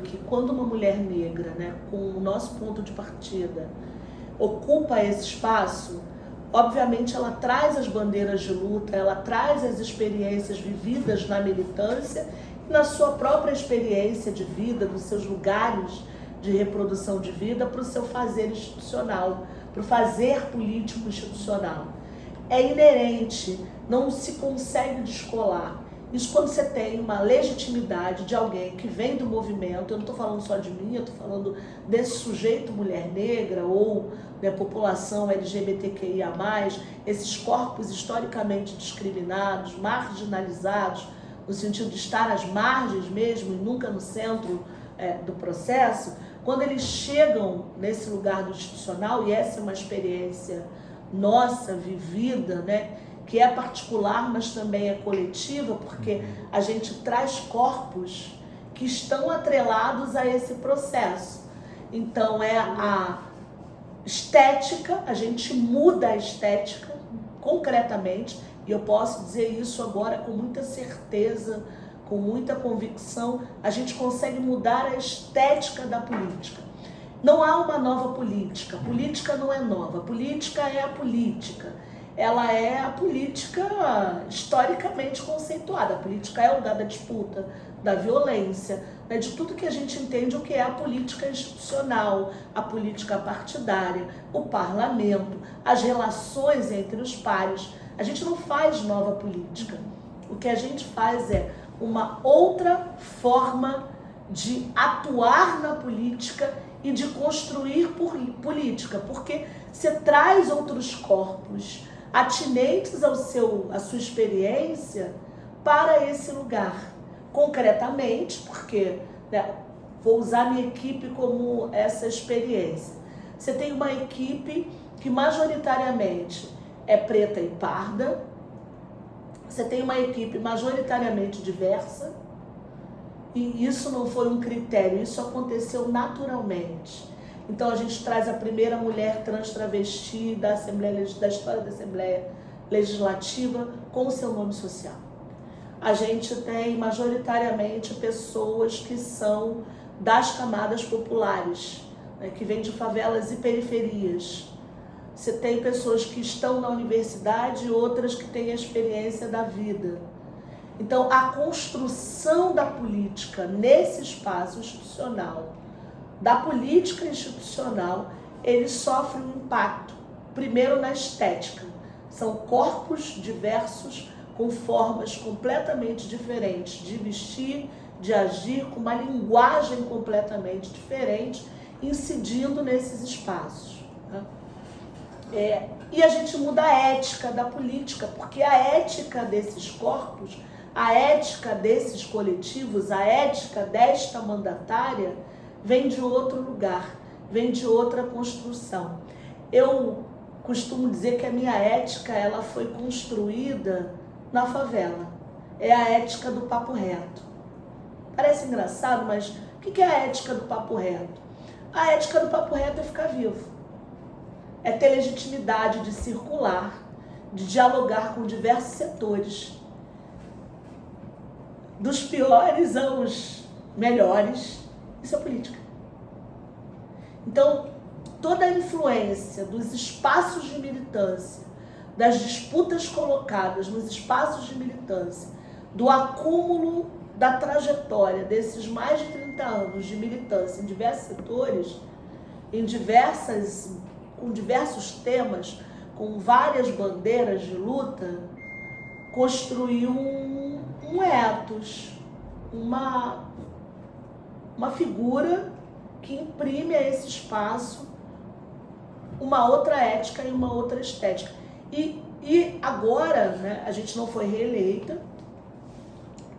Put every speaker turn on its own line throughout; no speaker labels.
que quando uma mulher negra, né, com o nosso ponto de partida, ocupa esse espaço, obviamente ela traz as bandeiras de luta, ela traz as experiências vividas na militância, na sua própria experiência de vida, nos seus lugares de reprodução de vida, para o seu fazer institucional, para o fazer político institucional. É inerente, não se consegue descolar. Isso quando você tem uma legitimidade de alguém que vem do movimento, eu não estou falando só de mim, eu estou falando desse sujeito mulher negra ou da população LGBTQIA+, esses corpos historicamente discriminados, marginalizados, no sentido de estar às margens mesmo e nunca no centro do processo, quando eles chegam nesse lugar do institucional, e essa é uma experiência nossa, vivida, né, que é particular, mas também é coletiva, porque a gente traz corpos que estão atrelados a esse processo. Então é a estética, a gente muda a estética concretamente, e eu posso dizer isso agora com muita certeza, com muita convicção, a gente consegue mudar a estética da política. Não há uma nova política, política não é nova, política é a política. Ela é a política historicamente conceituada. A política é o lugar da disputa, da violência, né, de tudo que a gente entende o que é a política institucional, a política partidária, o parlamento, as relações entre os pares. A gente não faz nova política. O que a gente faz é uma outra forma de atuar na política e de construir política, porque você traz outros corpos atinentes à sua experiência para esse lugar. Concretamente, porque vou usar minha equipe como essa experiência. Você tem uma equipe que majoritariamente é preta e parda, você tem uma equipe majoritariamente diversa, e isso não foi um critério, isso aconteceu naturalmente. Então a gente traz a primeira mulher trans travesti da história da Assembleia Legislativa com o seu nome social. A gente tem majoritariamente pessoas que são das camadas populares, né, que vêm de favelas e periferias. Você tem pessoas que estão na universidade e outras que têm a experiência da vida. Então a construção da política nesse espaço institucional, da política institucional, ele sofre um impacto, primeiro na estética. São corpos diversos, com formas completamente diferentes de vestir, de agir, com uma linguagem completamente diferente, incidindo nesses espaços. Né? E a gente muda a ética da política, porque a ética desses corpos, a ética desses coletivos, a ética desta mandatária, vem de outro lugar, vem de outra construção. Eu costumo dizer que a minha ética ela foi construída na favela. É a ética do papo reto. Parece engraçado, mas o que é a ética do papo reto? A ética do papo reto é ficar vivo. É ter legitimidade de circular, de dialogar com diversos setores, dos piores aos melhores. Isso é política. Então, toda a influência dos espaços de militância, das disputas colocadas nos espaços de militância, do acúmulo da trajetória desses mais de 30 anos de militância em diversos setores, com diversos temas, com várias bandeiras de luta, construiu um ethos, uma figura que imprime a esse espaço uma outra ética e uma outra estética. E agora, né, a gente não foi reeleita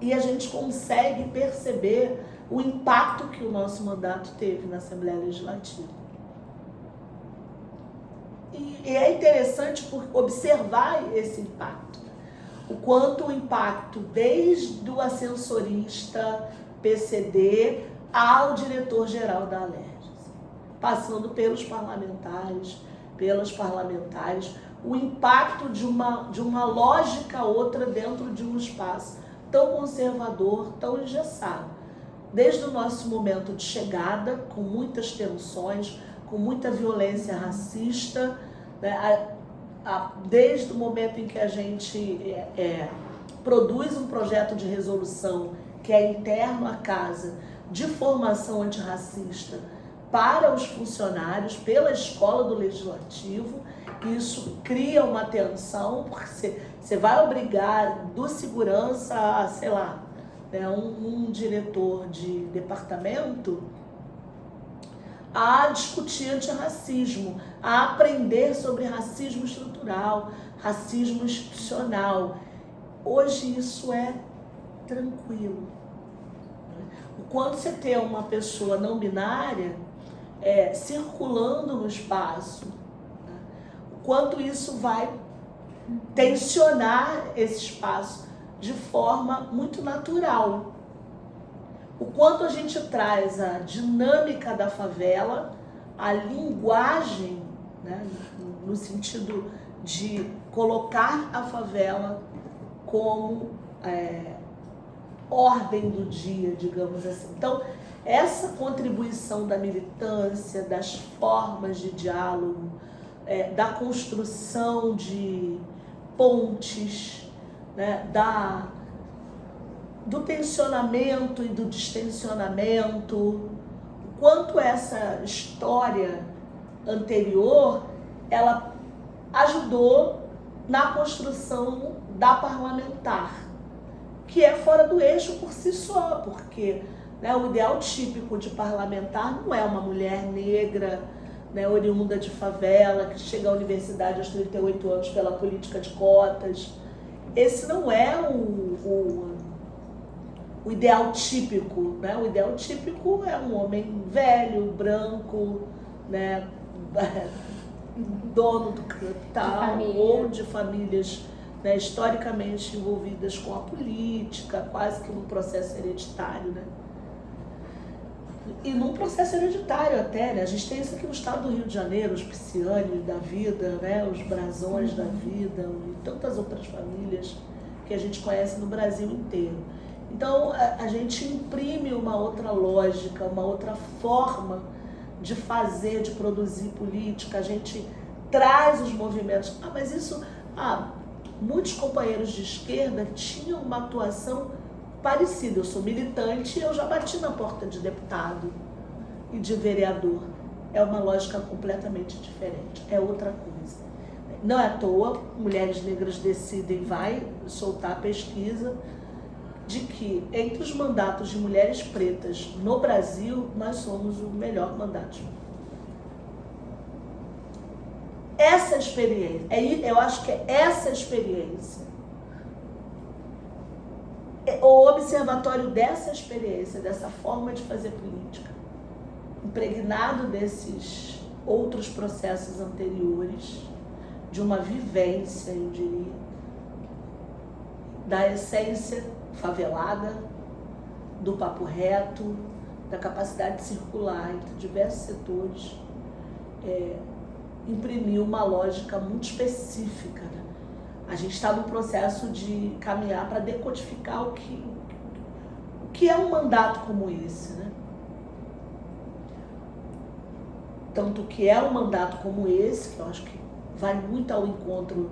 e a gente consegue perceber o impacto que o nosso mandato teve na Assembleia Legislativa. E é interessante observar esse impacto. O quanto o impacto, desde o assessorista PCD ao diretor-geral da Alerj, passando pelos parlamentares, pelas parlamentares, o impacto de uma lógica outra dentro de um espaço tão conservador, tão engessado. desde o nosso momento de chegada, com muitas tensões, com muita violência racista, né? Desde o momento em que a gente produz um projeto de resolução que é interno à casa, de formação antirracista para os funcionários, pela escola do Legislativo. Isso cria uma tensão, porque você vai obrigar do segurança a, sei lá, né, um diretor de departamento a discutir antirracismo, a aprender sobre racismo estrutural, racismo institucional. Hoje isso é tranquilo. Quando você tem uma pessoa não binária circulando no espaço, né, o quanto isso vai tensionar esse espaço de forma muito natural. O quanto a gente traz a dinâmica da favela, a linguagem, né, no sentido de colocar a favela como ordem do dia, digamos assim. Então, essa contribuição da militância, das formas de diálogo, da construção de pontes, né, do tensionamento e do distensionamento, o quanto essa história anterior, ela ajudou na construção da parlamentar, que é fora do eixo por si só, porque, né, o ideal típico de parlamentar não é uma mulher negra, né, oriunda de favela, que chega à universidade aos 38 anos pela política de cotas. Esse não é o ideal típico, né? O ideal típico é um homem velho, branco, né, dono do capital, ou de famílias, né, historicamente envolvidas com a política, quase que num processo hereditário, né? E num processo hereditário até, né? A gente tem isso aqui no estado do Rio de Janeiro, os Pisciani da vida, né? Os Brazões da vida e tantas outras famílias que a gente conhece no Brasil inteiro. Então, a gente imprime uma outra lógica, uma outra forma de fazer, de produzir política. A gente traz os movimentos. Mas isso... muitos companheiros de esquerda tinham uma atuação parecida. Eu sou militante e eu já bati na porta de deputado e de vereador. É uma lógica completamente diferente. É outra coisa. Não é à toa, Mulheres Negras Decidem vai soltar a pesquisa de que, entre os mandatos de mulheres pretas no Brasil, nós somos o melhor mandato. Essa experiência, eu acho que é essa experiência, o observatório dessa experiência, dessa forma de fazer política, impregnado desses outros processos anteriores, de uma vivência, eu diria, da essência favelada, do papo reto, da capacidade de circular entre diversos setores, imprimiu uma lógica muito específica, né? A gente está num processo de caminhar para decodificar o que é um mandato como esse, né? Tanto que é um mandato como esse, que eu acho que vai muito ao encontro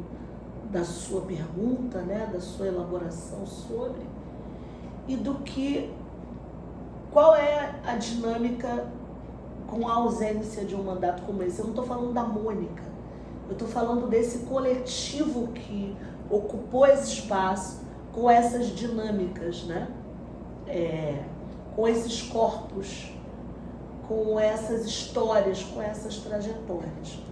da sua pergunta, né, da sua elaboração sobre, e qual é a dinâmica com a ausência de um mandato como esse. Eu não estou falando da Mônica, eu estou falando desse coletivo que ocupou esse espaço com essas dinâmicas, né? Com esses corpos, com essas histórias, com essas trajetórias.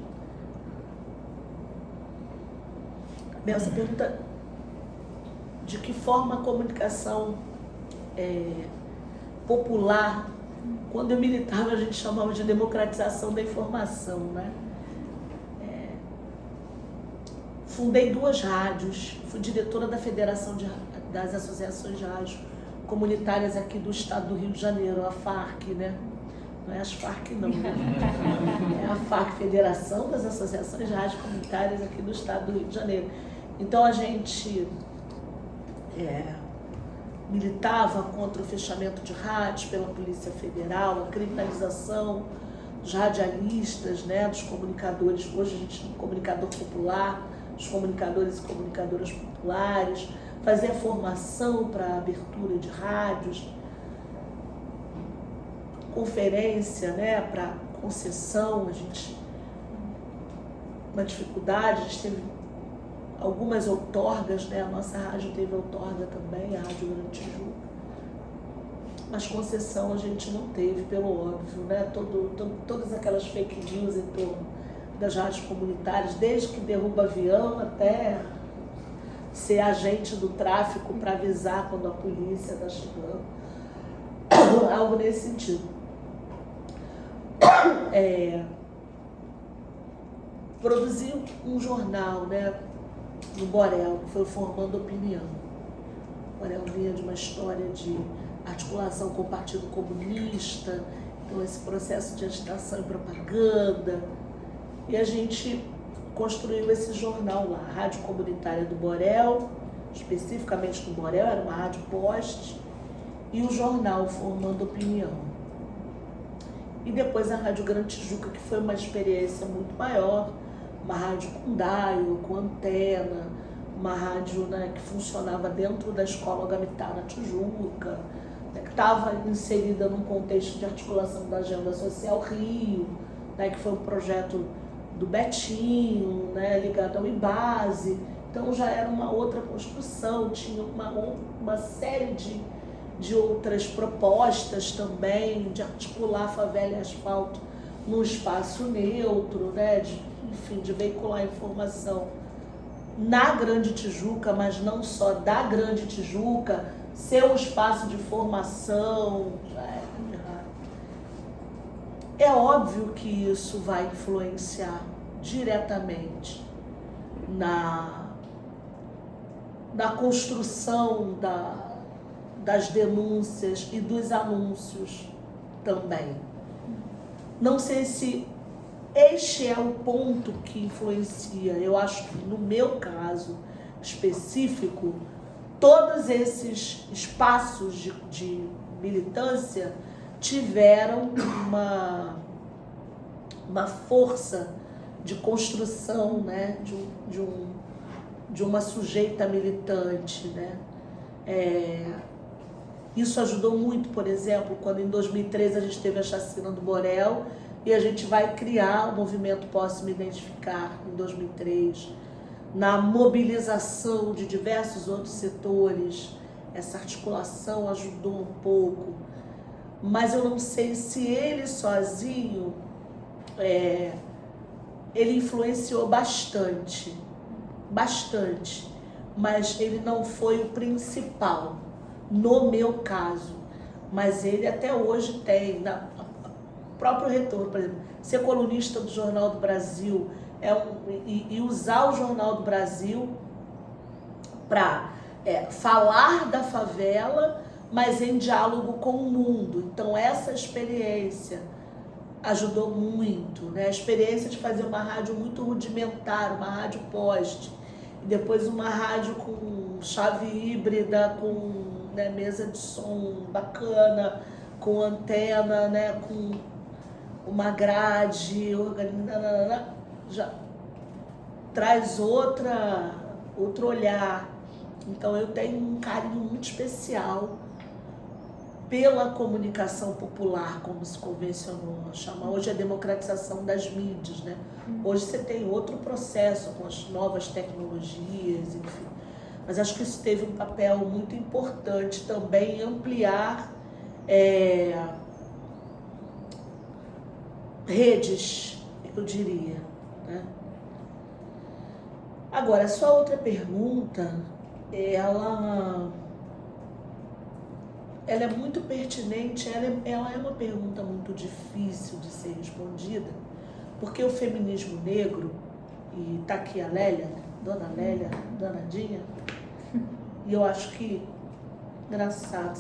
Essa pergunta, de que forma a comunicação popular, quando eu militava, a gente chamava de democratização da informação, né? Fundei 2 rádios, fui diretora da Federação das Associações de Rádios Comunitárias aqui do estado do Rio de Janeiro, a FARC, né? Não é as FARC não, né? É a FARC, Federação das Associações de Rádios Comunitárias aqui do estado do Rio de Janeiro. Então a gente militava contra o fechamento de rádios pela Polícia Federal, a criminalização dos radialistas, né, dos comunicadores, hoje a gente tem um comunicador popular, os comunicadores e comunicadoras populares, fazia formação para abertura de rádios, conferência, né, para concessão, uma dificuldade, a gente teve algumas outorgas, né, a nossa rádio teve outorga também, a Rádio Grande Tijuca, mas concessão a gente não teve, pelo óbvio, né, todas aquelas fake news em torno das rádios comunitárias, desde que derruba avião até ser agente do tráfico para avisar quando a polícia está chegando, algo nesse sentido. Produzi um jornal, né, no Borel, que foi Formando Opinião. O Borel vinha de uma história de articulação com o Partido Comunista, então esse processo de agitação e propaganda, e a gente construiu esse jornal lá, a Rádio Comunitária do Borel, especificamente do Borel, era uma rádio poste, e o jornal Formando Opinião. E depois a Rádio Grande Tijuca, que foi uma experiência muito maior, uma rádio com dial, com antena, uma rádio, né, que funcionava dentro da Escola Gamitá na Tijuca, né, que estava inserida num contexto de articulação da Agenda Social Rio, né, que foi um projeto do Betinho, né, ligado ao IBASE, então já era uma outra construção, tinha uma série de outras propostas também, de articular favela e asfalto num espaço neutro, né, de veicular informação na Grande Tijuca, mas não só da Grande Tijuca, ser um espaço de formação. É óbvio que isso vai influenciar diretamente na construção das denúncias e dos anúncios também. Não sei se este é o ponto que influencia. Eu acho que no meu caso específico, todos esses espaços de militância tiveram uma força de construção, né, de uma sujeita militante, né? Isso ajudou muito, por exemplo, quando em 2013 a gente teve a chacina do Borel e a gente vai criar o movimento Posso Me Identificar em 2003, na mobilização de diversos outros setores. Essa articulação ajudou um pouco, mas eu não sei se ele sozinho ele influenciou bastante, mas ele não foi o principal, no meu caso. Mas ele até hoje tem, o próprio retorno, por exemplo, ser colunista do Jornal do Brasil e usar o Jornal do Brasil para falar da favela, mas em diálogo com o mundo. Então essa experiência ajudou muito, né? A experiência de fazer uma rádio muito rudimentar, uma rádio poste, e depois uma rádio com chave híbrida, com, né, mesa de som bacana, com antena, né, com uma grade organizada, já traz outro olhar. Então eu tenho um carinho muito especial pela comunicação popular, como se convencionou chamar. Hoje é a democratização das mídias, né? Hoje você tem outro processo com as novas tecnologias, enfim. Mas acho que isso teve um papel muito importante também em ampliar redes, eu diria, né? Agora, a sua outra pergunta, ela é muito pertinente, ela é uma pergunta muito difícil de ser respondida, porque o feminismo negro, e tá aqui a Lélia, Dona Lélia, danadinha, e eu acho que, engraçado,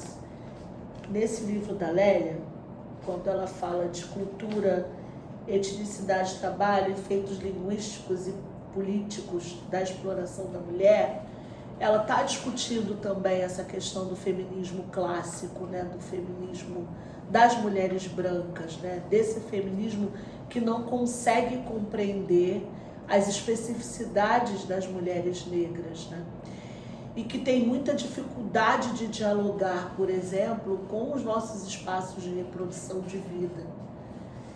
nesse livro da Lélia, quando ela fala de cultura, etnicidade, trabalho, efeitos linguísticos e políticos da exploração da mulher, ela está discutindo também essa questão do feminismo clássico, né, do feminismo das mulheres brancas, né, desse feminismo que não consegue compreender as especificidades das mulheres negras, né, e que tem muita dificuldade de dialogar, por exemplo, com os nossos espaços de reprodução de vida.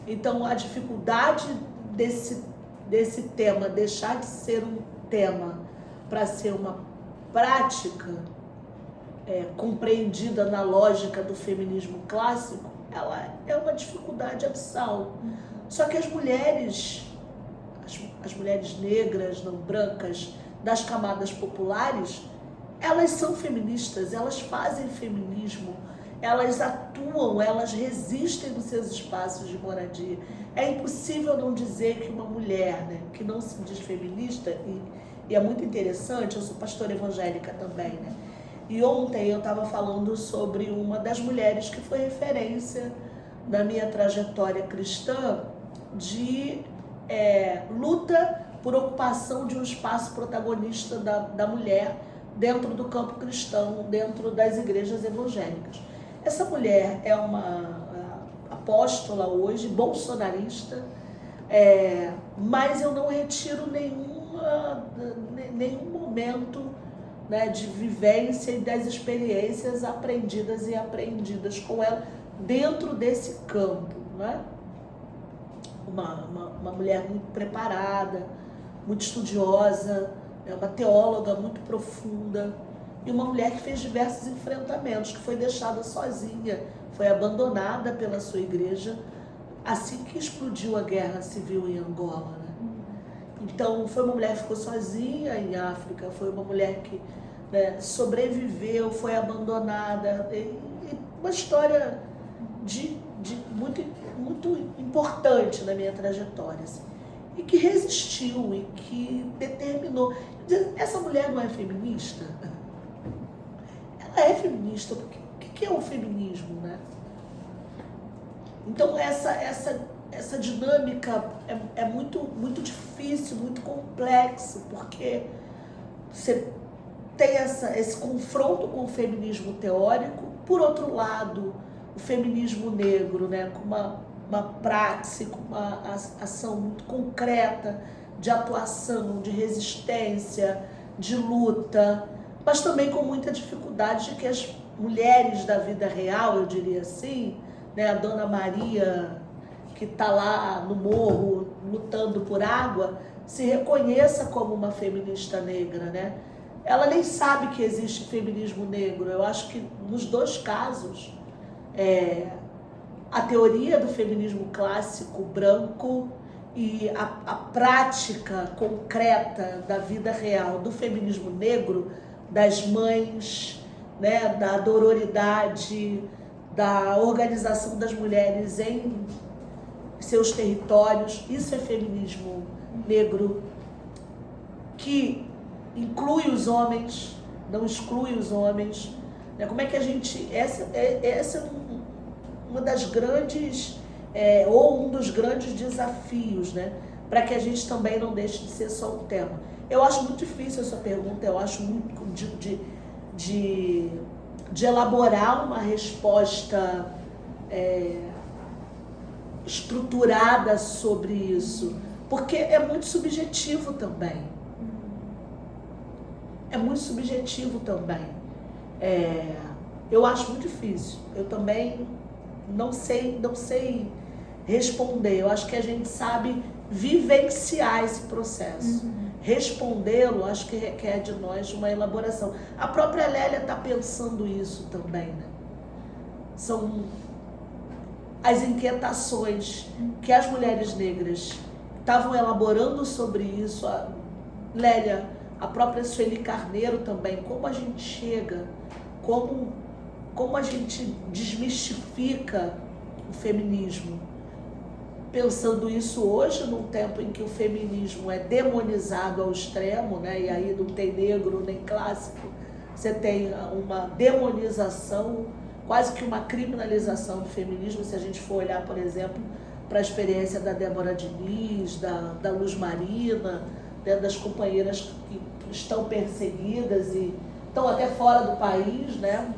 Então, a dificuldade desse tema deixar de ser um tema para ser uma prática compreendida na lógica do feminismo clássico, ela é uma dificuldade abissal. Só que as mulheres negras, não brancas, das camadas populares, elas são feministas, elas fazem feminismo, elas atuam, elas resistem nos seus espaços de moradia. É impossível não dizer que uma mulher, né, que não se diz feminista, e é muito interessante, eu sou pastora evangélica também, né? E ontem eu estava falando sobre uma das mulheres que foi referência na minha trajetória cristã de luta por ocupação de um espaço protagonista da mulher dentro do campo cristão, dentro das igrejas evangélicas. Essa mulher é uma apóstola hoje, bolsonarista, mas eu não retiro nenhum momento, né, de vivência e das experiências aprendidas e apreendidas com ela dentro desse campo, né? Uma mulher muito preparada, muito estudiosa, uma teóloga muito profunda e uma mulher que fez diversos enfrentamentos, que foi deixada sozinha, foi abandonada pela sua igreja assim que explodiu a guerra civil em Angola, né? Então, foi uma mulher que ficou sozinha em África, foi uma mulher que, né, sobreviveu, foi abandonada, e uma história muito, muito importante na minha trajetória, assim, e que resistiu e que determinou. Essa mulher não é feminista? Ela é feminista, porque o que é o feminismo, né? Então, essa dinâmica é muito, muito difícil, muito complexo, porque você tem esse confronto com o feminismo teórico, por outro lado, o feminismo negro, né, com uma prática, uma ação muito concreta de atuação, de resistência, de luta, mas também com muita dificuldade de que as mulheres da vida real, eu diria assim, né, a Dona Maria, que está lá no morro lutando por água, se reconheça como uma feminista negra, né? Ela nem sabe que existe feminismo negro. Eu acho que nos dois casos, a teoria do feminismo clássico branco e a prática concreta da vida real do feminismo negro, das mães, né, da dororidade, da organização das mulheres em seus territórios, isso é feminismo negro, que inclui os homens, não exclui os homens. Como é que a gente... Essa é uma das grandes, ou um dos grandes desafios, né, para que a gente também não deixe de ser só um tema. Eu acho muito difícil essa pergunta, eu acho muito de elaborar uma resposta estruturada sobre isso, porque é muito subjetivo também. É muito subjetivo também. Eu acho muito difícil. Eu também não sei responder. Eu acho que a gente sabe vivenciar esse processo. Respondê-lo, acho que requer de nós uma elaboração. A própria Lélia está pensando isso também, né? São as inquietações que as mulheres negras estavam elaborando sobre isso. A Lélia, a própria Sueli Carneiro também, como a gente chega, como a gente desmistifica o feminismo, pensando isso hoje, num tempo em que o feminismo é demonizado ao extremo, né? E aí não tem negro nem clássico, você tem uma demonização, quase que uma criminalização do feminismo, se a gente for olhar, por exemplo, para a experiência da Débora Diniz, da Luz Marina, né, das companheiras que estão perseguidas e estão até fora do país, né,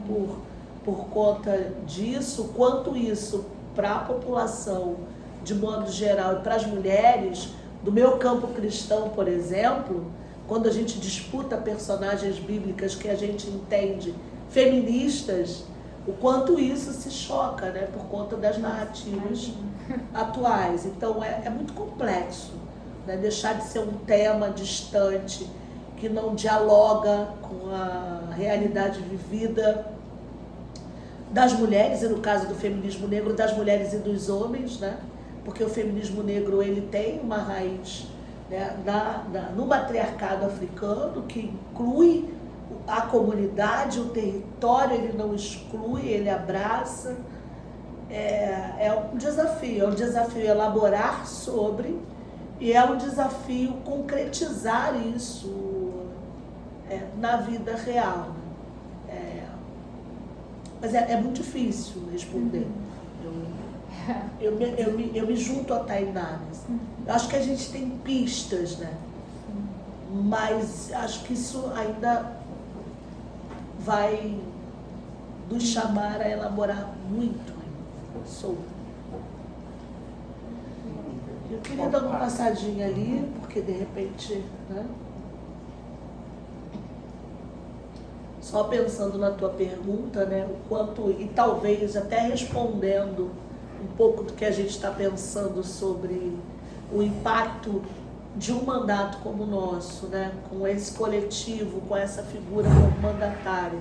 por conta disso, quanto isso para a população de modo geral e para as mulheres, do meu campo cristão, por exemplo, quando a gente disputa personagens bíblicas que a gente entende feministas, o quanto isso se choca, né, por conta das narrativas atuais. Então é muito complexo, né, deixar de ser um tema distante, que não dialoga com a realidade vivida das mulheres, e no caso do feminismo negro, das mulheres e dos homens, né? Porque o feminismo negro ele tem uma raiz, né, no matriarcado africano, que inclui a comunidade, o território, ele não exclui, ele abraça. É um desafio elaborar sobre, e é um desafio concretizar isso na vida real. Mas é muito difícil responder. Eu me junto a Tainá. Eu acho que a gente tem pistas, né? Mas acho que isso ainda vai nos chamar a elaborar muito sobre. Eu queria dar uma passadinha ali, porque de repente, né? Só pensando na tua pergunta, né, o quanto, e talvez até respondendo um pouco do que a gente está pensando sobre o impacto de um mandato como o nosso, né, com esse coletivo, com essa figura como mandatária,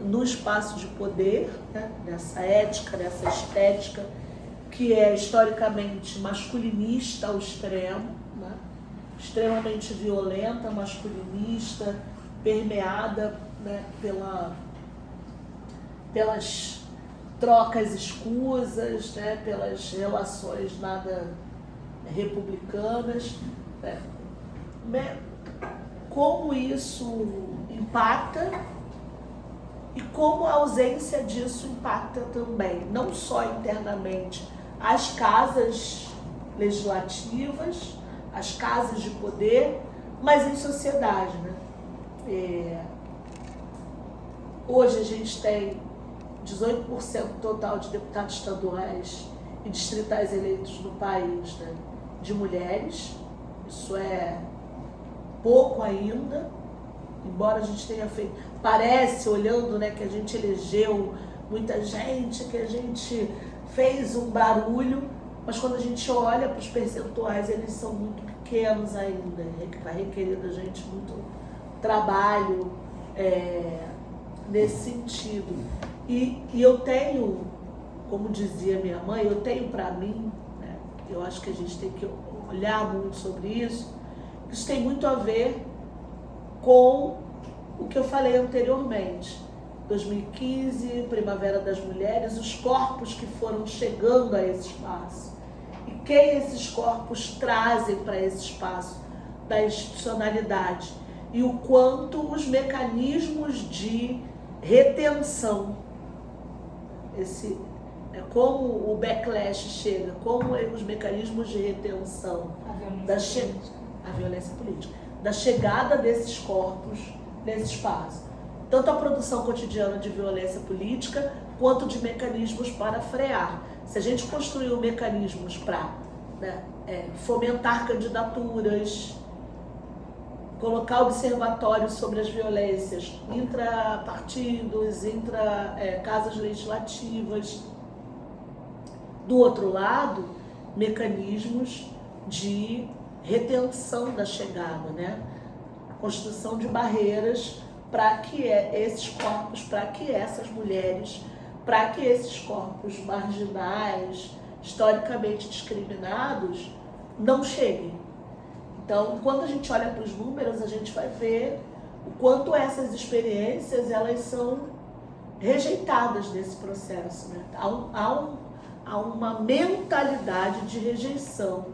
no espaço de poder, né, nessa ética, nessa estética, que é historicamente masculinista ao extremo, né, extremamente violenta, masculinista, permeada, né, pelas trocas escusas, né, pelas relações nada republicanas, né, como isso impacta e como a ausência disso impacta também, não só internamente, as casas legislativas, as casas de poder, mas em sociedade, né? Hoje a gente tem 18% total de deputados estaduais e distritais eleitos no país, né, de mulheres. Isso é pouco ainda, embora a gente tenha feito... Parece, olhando, né, que a gente elegeu muita gente, que a gente fez um barulho, mas quando a gente olha para os percentuais, eles são muito pequenos ainda. Vai requerer da gente muito trabalho, nesse sentido. E eu tenho, como dizia minha mãe, eu tenho para mim, né, eu acho que a gente tem que olhar muito sobre isso, isso tem muito a ver com o que eu falei anteriormente. 2015, Primavera das Mulheres, os corpos que foram chegando a esse espaço. E quem esses corpos trazem para esse espaço da institucionalidade. E o quanto os mecanismos de retenção, como o backlash chega, como os mecanismos de retenção, a violência política, da chegada desses corpos nesse espaço. Tanto a produção cotidiana de violência política, quanto de mecanismos para frear. Se a gente construiu mecanismos para, né, fomentar candidaturas, colocar observatórios sobre as violências intrapartidos, casas legislativas. Do outro lado, mecanismos de retenção da chegada, né? Construção de barreiras para que esses corpos, para que essas mulheres, para que esses corpos marginais, historicamente discriminados, não cheguem. Então, quando a gente olha para os números, a gente vai ver o quanto essas experiências elas são rejeitadas nesse processo, né? Há uma mentalidade de rejeição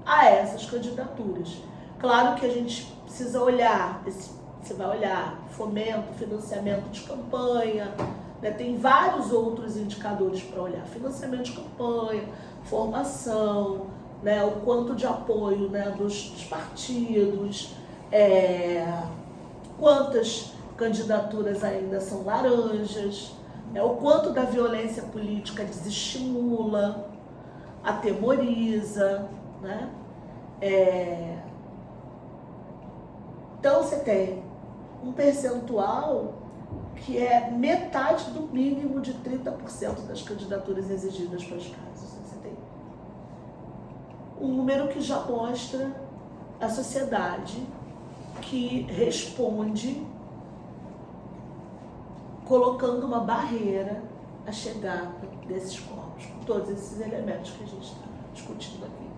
a essas candidaturas. Claro que a gente precisa olhar, você vai olhar fomento, financiamento de campanha, né? Tem vários outros indicadores para olhar, financiamento de campanha, formação, né, o quanto de apoio, né, dos partidos, quantas candidaturas ainda são laranjas, o quanto da violência política desestimula, atemoriza, né? Então você tem um percentual que é metade do mínimo de 30% das candidaturas exigidas para os casos. Você tem um número que já mostra a sociedade que responde colocando uma barreira à chegada desses corpos, com todos esses elementos que a gente está discutindo aqui.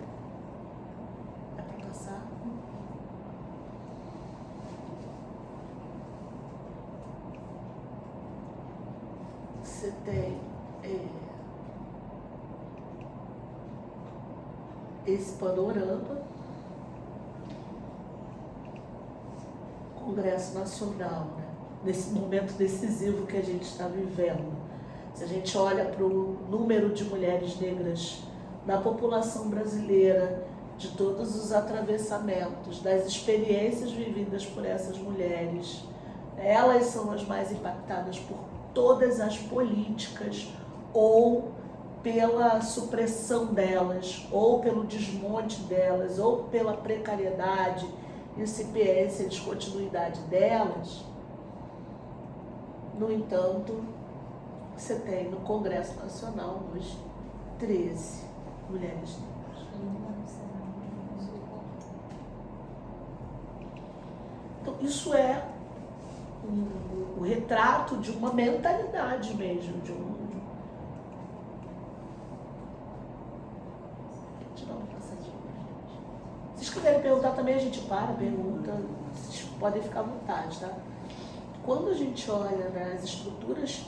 É para passar? Você tem esse panorama, Congresso Nacional, né? Nesse momento decisivo que a gente está vivendo. Se a gente olha para o número de mulheres negras na população brasileira, de todos os atravessamentos, das experiências vividas por essas mulheres, elas são as mais impactadas por todas as políticas, ou pela supressão delas, ou pelo desmonte delas, ou pela precariedade, incipiência e descontinuidade delas. No entanto, você tem no Congresso Nacional hoje 13 mulheres negras. Então, isso é um retrato de uma mentalidade mesmo, de um... Se vocês quiserem perguntar também, a gente pergunta, vocês podem ficar à vontade, tá? Quando a gente olha, né, as estruturas,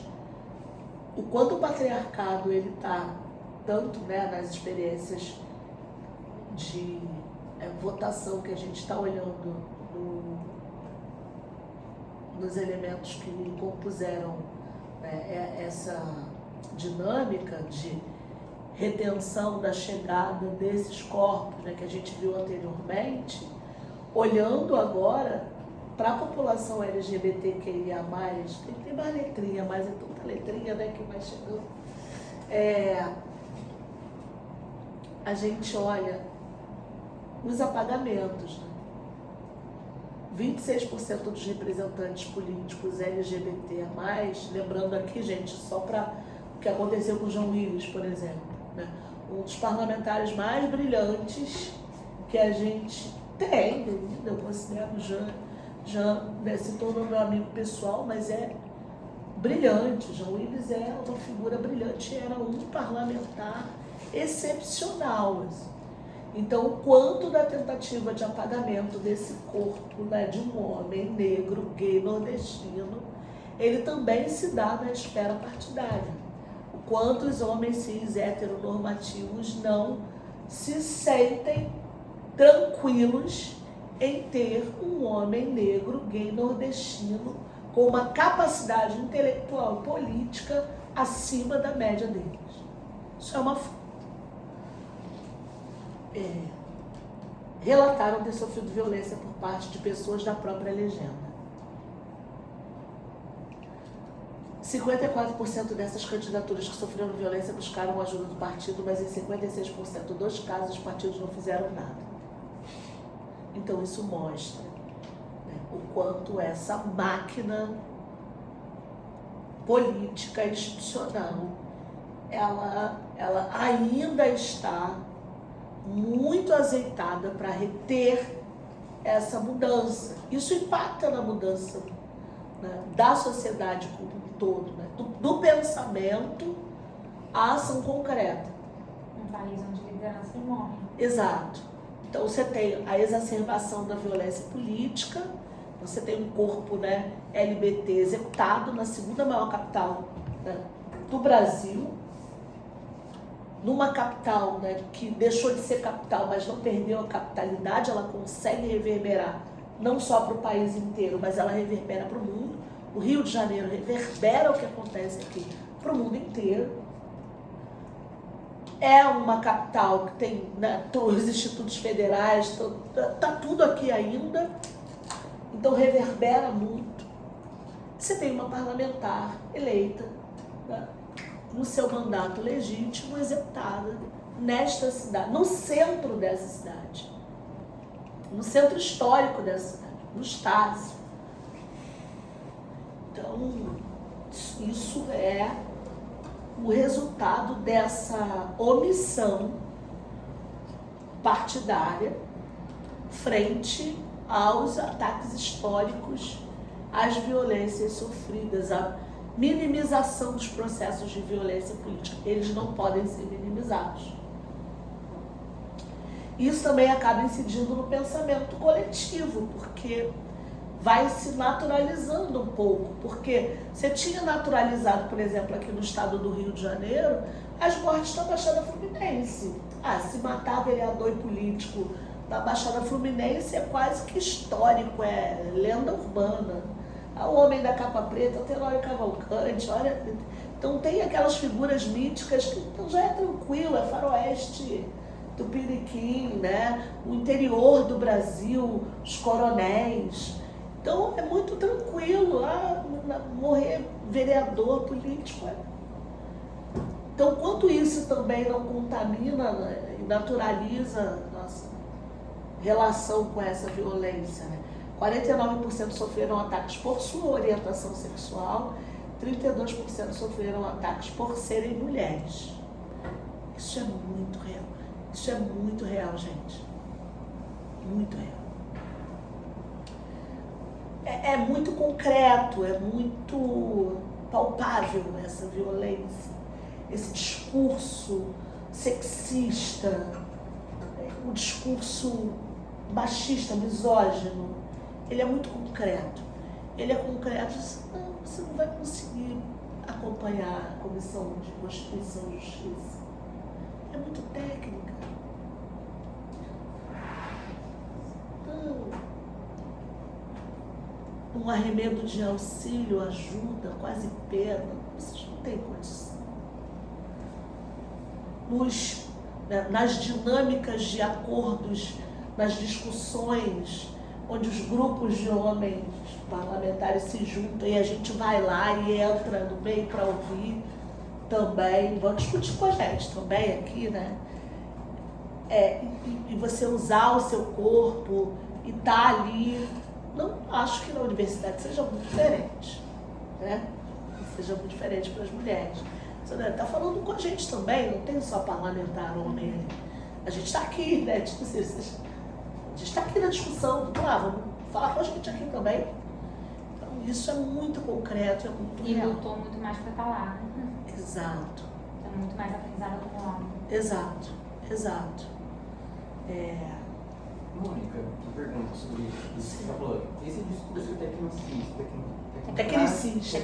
o quanto o patriarcado ele está tanto, né, nas experiências de votação que a gente está olhando nos elementos que compuseram, né, essa dinâmica de retenção da chegada desses corpos, né, que a gente viu anteriormente, olhando agora para a população LGBTQIA+, tem mais letrinha, mas é tanta letrinha, né, que vai chegando. A gente olha os apagamentos, né? 26% dos representantes políticos LGBT+, lembrando aqui, gente, só para o que aconteceu com o João Willis, por exemplo, né? Um dos parlamentares mais brilhantes que a gente tem, eu considero o Jean, né, se tornou meu amigo pessoal, mas é brilhante. O João Willis é uma figura brilhante, era um parlamentar excepcional. Assim. Então, o quanto da tentativa de apagamento desse corpo, né, de um homem negro, gay, nordestino, ele também se dá na esfera partidária. O quanto os homens cis heteronormativos não se sentem tranquilos em ter um homem negro, gay, nordestino, com uma capacidade intelectual e política acima da média deles. Isso é uma... relataram ter sofrido violência por parte de pessoas da própria legenda. 54% dessas candidaturas que sofreram violência buscaram ajuda do partido, mas em 56% dos casos os partidos não fizeram nada. Então isso mostra, né, o quanto essa máquina política institucional ela ainda está muito azeitada para reter essa mudança. Isso impacta na mudança, né, da sociedade como um todo, né, do pensamento à ação concreta.
Um país onde liderança morre.
Exato. Então você tem a exacerbação da violência política, você tem um corpo, né, LGBT executado na segunda maior capital, né, do Brasil, numa capital, né, que deixou de ser capital, mas não perdeu a capitalidade, ela consegue reverberar não só para o país inteiro, mas ela reverbera para o mundo. O Rio de Janeiro reverbera o que acontece aqui para o mundo inteiro. É uma capital que tem, né, os institutos federais, tá tudo aqui ainda. Então reverbera muito. Você tem uma parlamentar eleita, né, no seu mandato legítimo, executada nesta cidade, no centro dessa cidade, no centro histórico dessa cidade, no Estácio. Então, isso é o resultado dessa omissão partidária frente aos ataques históricos, às violências sofridas, à minimização dos processos de violência política. Eles não podem ser minimizados. Isso também acaba incidindo no pensamento coletivo, porque vai se naturalizando um pouco, porque você tinha naturalizado, por exemplo, aqui no estado do Rio de Janeiro, as mortes da Baixada Fluminense. Se matar vereador e político da Baixada Fluminense é quase que histórico, é lenda urbana. O Homem da Capa Preta, o Tenório Cavalcante, olha, então tem aquelas figuras míticas que então já é tranquilo, é faroeste tupiniquim, né? O interior do Brasil, os coronéis. Então é muito tranquilo, morrer vereador político. Então, quanto isso também não contamina, né, e naturaliza a nossa relação com essa violência, né? 49% sofreram ataques por sua orientação sexual, 32% sofreram ataques por serem mulheres. Isso é muito real. Isso é muito real, gente. Muito real. É muito concreto, é muito palpável essa violência, esse discurso sexista, o discurso machista, misógino. Ele é muito concreto. Ele é concreto, não, você não vai conseguir acompanhar a Comissão de Constituição e Justiça. É muito técnica. Um arremedo de auxílio, ajuda, quase pena, vocês não têm condição. Nas dinâmicas de acordos, nas discussões, onde os grupos de homens parlamentares se juntam e a gente vai lá e entra no meio para ouvir também, vão discutir com a gente também aqui, né? E você usar o seu corpo e estar ali. Não acho que na universidade seja muito diferente, né? Seja muito diferente para as mulheres. Você está falando com a gente também, não tem só parlamentar homem ali. A gente está aqui, né? Tipo, a gente está aqui na discussão, vamos falar com a gente aqui também. Então, isso é muito concreto, é muito
real.
real.
E lutou muito mais para estar lá.
Exato.
É muito mais aprendizado como homem.
Exato, exato.
Mônica, uma pergunta sobre isso que você falou. Esse discurso tecnicista,
Tecnicista.